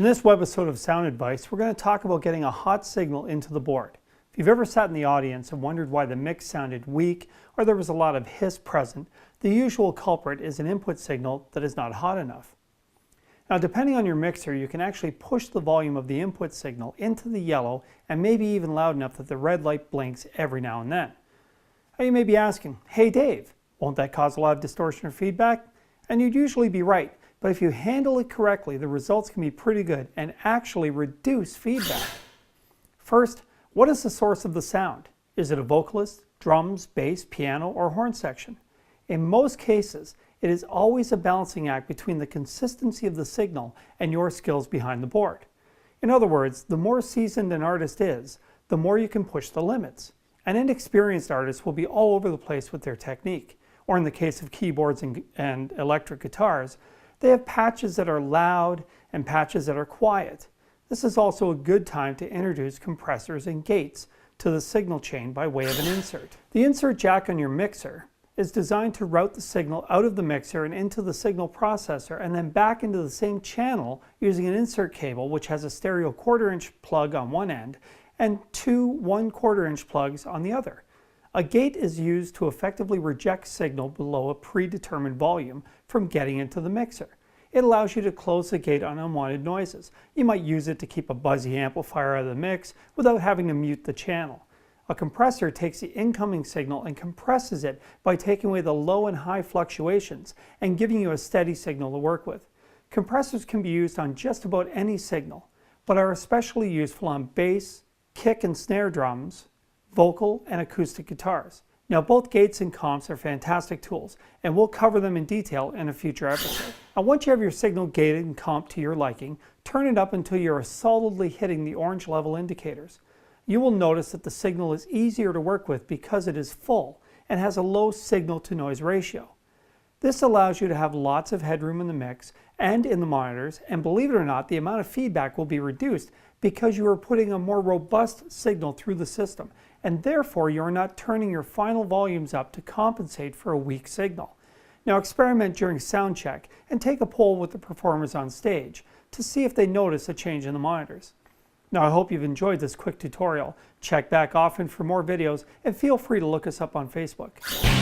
In this webisode of Sound Advice, we're going to talk about getting a hot signal into the board. If you've ever sat in the audience and wondered why the mix sounded weak or there was a lot of hiss present, the usual culprit is an input signal that is not hot enough. Now, depending on your mixer, you can actually push the volume of the input signal into the yellow and maybe even loud enough that the red light blinks every now and then. Now you may be asking, hey Dave, won't that cause a lot of distortion or feedback? And you'd usually be right. But if you handle it correctly, the results can be pretty good and actually reduce feedback. First, what is the source of the sound? Is it a vocalist, drums, bass, piano, or horn section? In most cases, it is always a balancing act between the consistency of the signal and your skills behind the board. In other words, the more seasoned an artist is, the more you can push the limits. An inexperienced artist will be all over the place with their technique, or in the case of keyboards and electric guitars, they have patches that are loud and patches that are quiet. This is also a good time to introduce compressors and gates to the signal chain by way of an insert. The insert jack on your mixer is designed to route the signal out of the mixer and into the signal processor and then back into the same channel using an insert cable which has a stereo 1/4 inch plug on one end and two 1/4 inch plugs on the other. A gate is used to effectively reject signal below a predetermined volume from getting into the mixer. It allows you to close the gate on unwanted noises. You might use it to keep a buzzy amplifier out of the mix without having to mute the channel. A compressor takes the incoming signal and compresses it by taking away the low and high fluctuations and giving you a steady signal to work with. Compressors can be used on just about any signal, but are especially useful on bass, kick and snare drums, vocal, and acoustic guitars. Now, both gates and comps are fantastic tools, and we'll cover them in detail in a future episode. Now, once you have your signal gated and comped to your liking, turn it up until you are solidly hitting the orange level indicators. You will notice that the signal is easier to work with because it is full and has a low signal to noise ratio. This allows you to have lots of headroom in the mix and in the monitors, and believe it or not, the amount of feedback will be reduced because you are putting a more robust signal through the system, and therefore you are not turning your final volumes up to compensate for a weak signal. Now experiment during sound check and take a poll with the performers on stage to see if they notice a change in the monitors. Now I hope you've enjoyed this quick tutorial. Check back often for more videos and feel free to look us up on Facebook.